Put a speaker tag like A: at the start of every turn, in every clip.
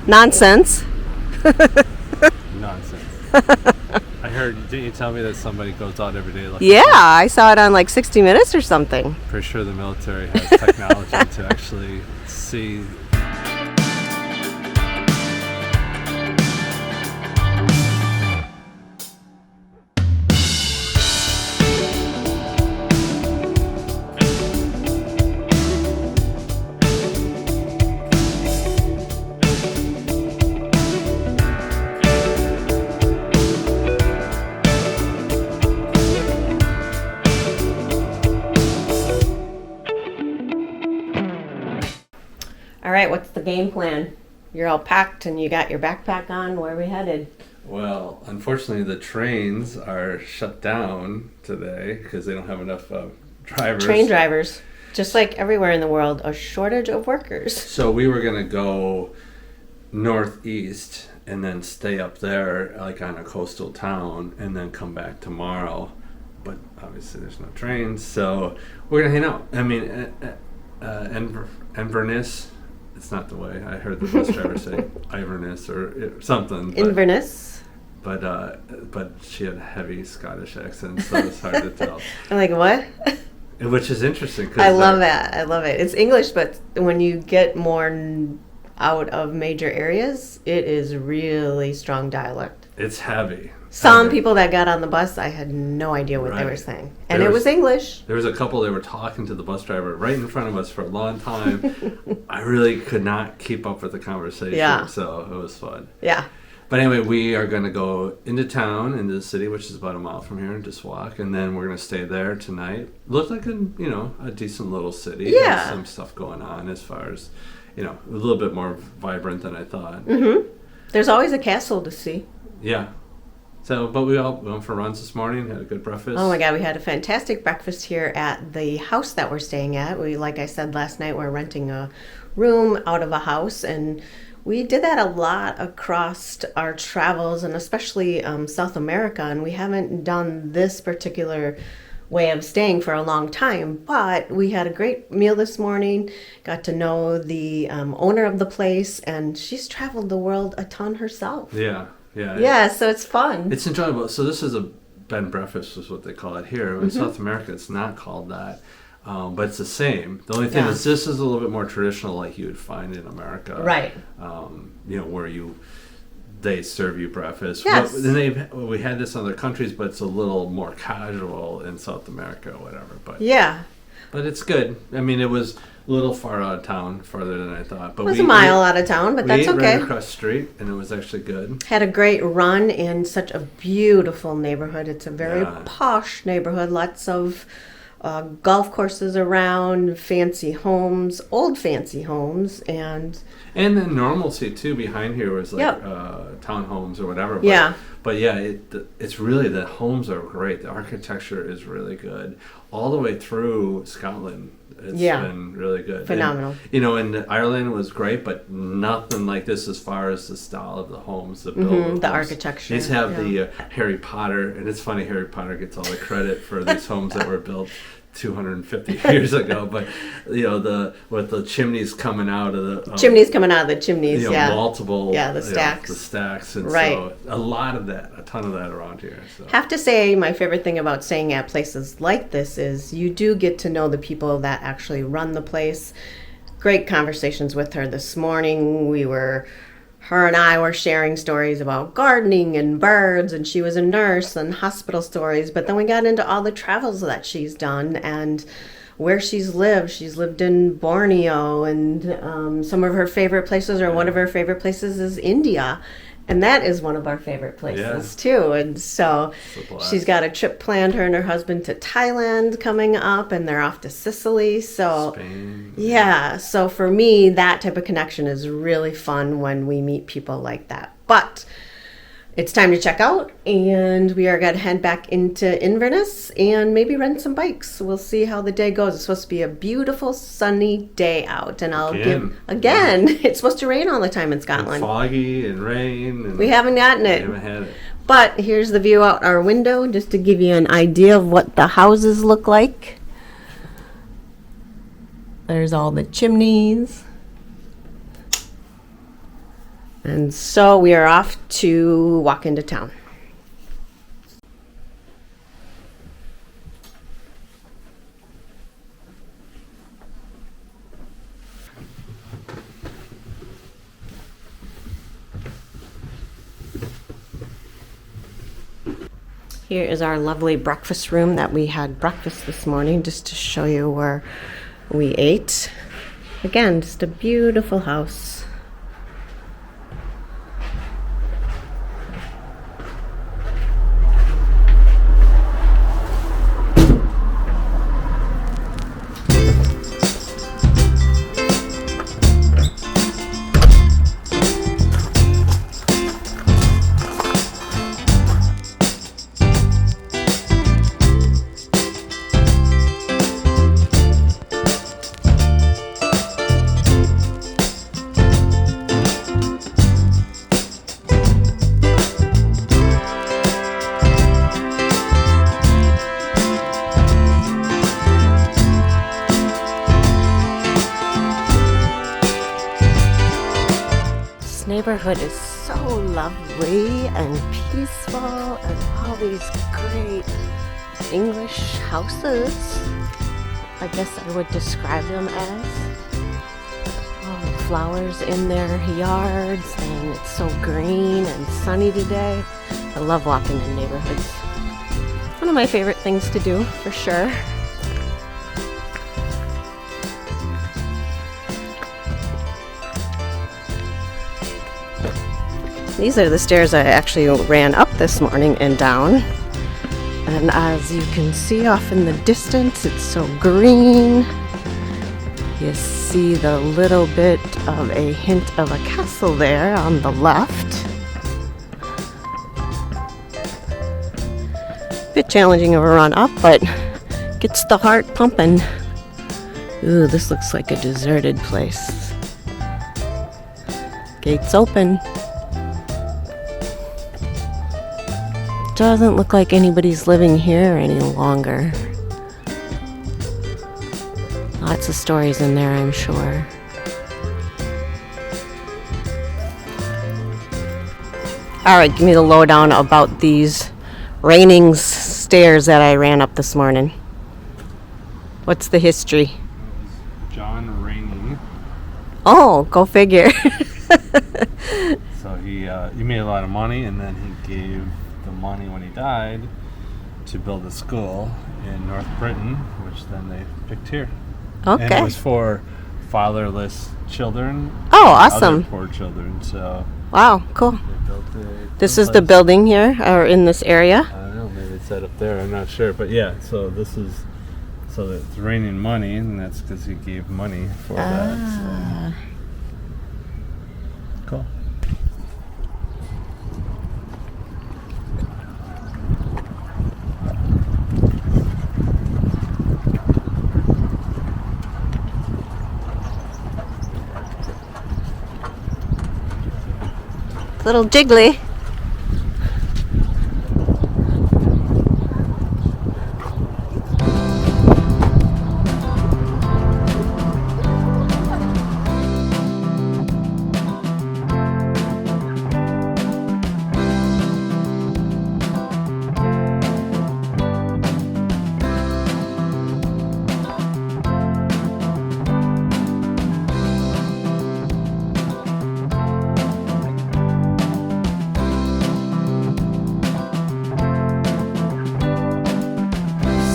A: Nonsense.
B: Nonsense. I heard, didn't you tell me that somebody goes out every day looking?
A: Yeah, I saw it on like 60 Minutes or something.
B: Pretty sure the military has technology to actually see.
A: All right, what's the game plan? You're all packed and you got your backpack on. Where are we headed?
B: Well, unfortunately, the trains are shut down today because they don't have enough drivers.
A: Train drivers. Just like everywhere in the world, a shortage of workers.
B: So we were going to go northeast and then stay up there like on a coastal town and then come back tomorrow. But obviously there's no trains, so we're going to hang out. I mean, Inverness. It's not the way I heard the bus driver say Iverness or something.
A: Inverness.
B: But she had a heavy Scottish accent, so it's hard to tell.
A: I'm like, what?
B: Which is interesting.
A: I love that. I love it. It's English, but when you get more out of major areas, it is really strong dialect.
B: It's heavy.
A: Some people that got on the bus, I had no idea what they were saying. And it was English.
B: There was a couple that were talking to the bus driver right in front of us for a long time. I really could not keep up with the conversation, so it was fun.
A: Yeah.
B: But anyway, we are going to go into town, into the city, which is about a mile from here, and just walk. And then we're going to stay there tonight. Looks like a decent little city.
A: Yeah.
B: There's some stuff going on as far as, a little bit more vibrant than I thought.
A: Mm-hmm. There's always a castle to see.
B: Yeah. So, but we all went for runs this morning, had a good breakfast.
A: Oh my God, we had a fantastic breakfast here at the house that we're staying at. Like I said last night, we're renting a room out of a house, and we did that a lot across our travels, and especially South America, and we haven't done this particular way of staying for a long time, but we had a great meal this morning, got to know the owner of the place, and she's traveled the world a ton herself.
B: Yeah,
A: so it's fun.
B: It's enjoyable. So this is a bed and breakfast is what they call it here. In South America, it's not called that, but it's the same. The only thing is this is a little bit more traditional, like you would find in America,
A: right?
B: Where they serve you breakfast.
A: Yes.
B: We had this in other countries, but it's a little more casual in South America or whatever. But but it's good. I mean, it was a little far out of town, farther than I thought. But
A: it was a mile out of town, but that's okay.
B: We ate right across the street, and it was actually good.
A: Had a great run in such a beautiful neighborhood. It's a very posh neighborhood. Lots of golf courses around, fancy homes, old fancy homes, and
B: the normalcy too behind here was like townhomes or whatever. But it's really, the homes are great. The architecture is really good all the way through Scotland. It's been really good.
A: Phenomenal.
B: And Ireland was great, but nothing like this as far as the style of the homes, the build,
A: the architecture.
B: These have the Harry Potter, and it's funny, Harry Potter gets all the credit for these homes that were built 250 years ago, but with the chimneys coming out of the
A: chimneys,
B: multiple
A: the stacks,
B: and so a ton of that around here. So
A: have to say, my favorite thing about staying at places like this is you do get to know the people that actually run the place. Great conversations with her this morning. Her and I were sharing stories about gardening and birds, and she was a nurse, and hospital stories. But then we got into all the travels that she's done and where she's lived. She's lived in Borneo, and some of her favorite places, or one of her favorite places, is India. And that is one of our favorite places, too. And so she's got a trip planned, her and her husband, to Thailand coming up, and they're off to Sicily. So,
B: Spain.
A: So for me, that type of connection is really fun when we meet people like that. But it's time to check out, and we are going to head back into Inverness and maybe rent some bikes. We'll see how the day goes. It's supposed to be a beautiful sunny day out, and it's supposed to rain all the time in Scotland.
B: And foggy and rain. And
A: we haven't gotten it.
B: We haven't had it.
A: But here's the view out our window, just to give you an idea of what the houses look like. There's all the chimneys. And so we are off to walk into town. Here is our lovely breakfast room that we had breakfast this morning, just to show you where we ate. Again, just a beautiful house. Neighborhood is so lovely and peaceful, and all these great English houses, I guess I would describe them as. All the flowers in their yards, and it's so green and sunny today. I love walking in neighborhoods. One of my favorite things to do, for sure. These are the stairs I actually ran up this morning and down. And as you can see off in the distance, it's so green. You see the little bit of a hint of a castle there on the left. Bit challenging of a run up, but gets the heart pumping. Ooh, this looks like a deserted place. Gates open. Doesn't look like anybody's living here any longer. Lots of stories in there, I'm sure. Alright, give me the lowdown about these raining stairs that I ran up this morning. What's the history?
B: John Raining.
A: Oh, go figure.
B: So he made a lot of money, and then he gave the money when he died to build a school in North Britain, which then they picked here.
A: Okay.
B: And it was for fatherless children.
A: Oh, awesome.
B: Other poor children. So
A: wow, cool.
B: they built it.
A: This is the building here, or in this area?
B: I don't know, maybe it's set up there, I'm not sure. But yeah, so this is, so it's raining money, and that's because he gave money for that. So. Cool.
A: Little jiggly.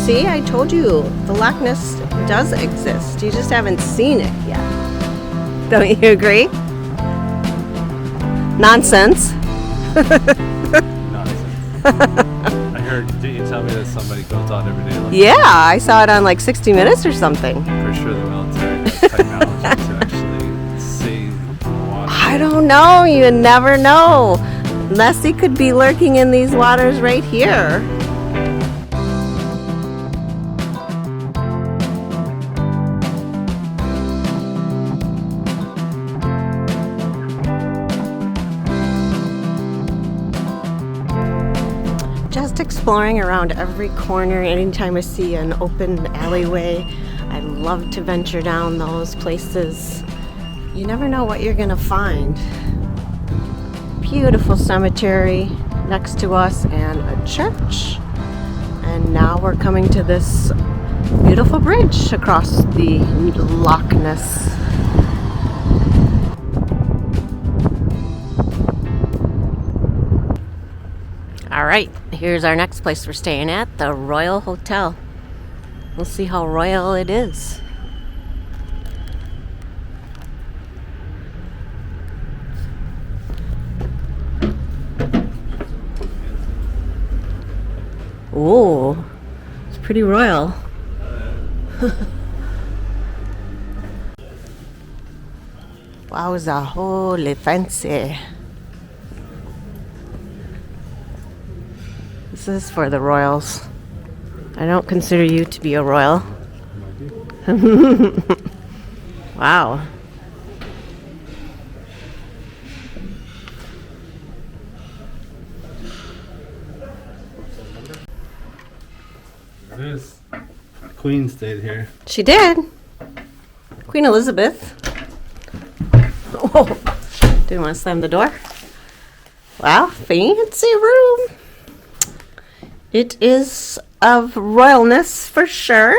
A: See, I told you, the Loch Ness does exist. You just haven't seen it yet. Don't you agree? Nonsense.
B: Nonsense. I heard, didn't you tell me that somebody goes out every day? Like,
A: yeah, I saw it on like 60 Minutes or something.
B: pretty sure the military has technology to actually see the water.
A: I don't know. You never know. Nesse could be lurking in these waters right here. Just exploring around every corner. Anytime I see an open alleyway, I love to venture down those places. You never know what you're gonna find. beautiful cemetery next to us and a church. And now we're coming to this beautiful bridge across the Loch Ness. All right, here's our next place we're staying at, the Royal Hotel. We'll see how royal it is. Oh, it's pretty royal. Wowza, holy fancy. This is for the royals. I don't consider you to be a royal. Wow.
B: There it is. The Queen stayed here.
A: She did. Queen Elizabeth. Oh, didn't want to slam the door. Wow, fancy room. It is of royalness for sure.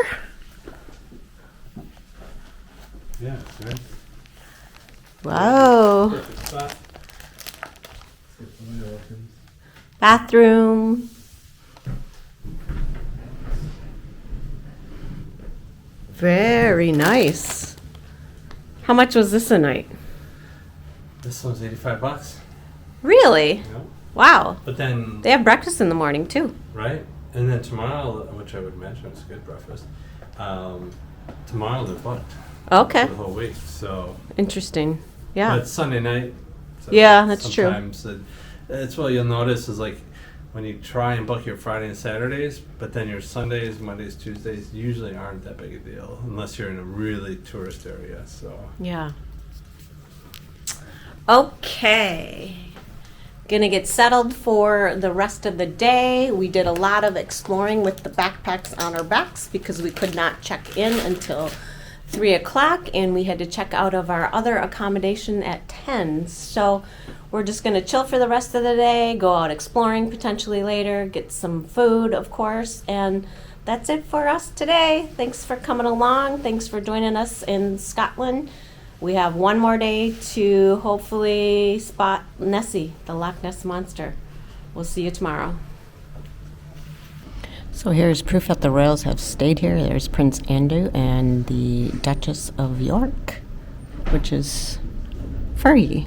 B: Yeah, right.
A: Wow.
B: Perfect spot.
A: Bathroom. Very nice. How much was this a night?
B: This one's $85.
A: Really?
B: Yeah.
A: Wow.
B: But then,
A: They have breakfast in the morning too.
B: right? And then tomorrow, which I would imagine is a good breakfast, tomorrow they're booked
A: Okay.
B: for the whole week. So,
A: Interesting.
B: but
A: Yeah.
B: it's Sunday night. So
A: Yeah, that's true.
B: sometimes it's what you'll notice is like when you try and book your Friday and Saturdays, but then your Sundays, Mondays, Tuesdays usually aren't that big a deal unless you're in a really tourist area. So,
A: Yeah. Okay. Gonna get settled for the rest of the day. We did a lot of exploring with the backpacks on our backs because we could not check in until 3 o'clock and we had to check out of our other accommodation at 10. So we're just gonna chill for the rest of the day, go out exploring potentially later, get some food, of course, and that's it for us today. Thanks for coming along. Thanks for joining us in Scotland. We have one more day to hopefully spot Nessie, the Loch Ness Monster. We'll see you tomorrow. So here's proof that the royals have stayed here. There's Prince Andrew and the Duchess of York, which is Fergie.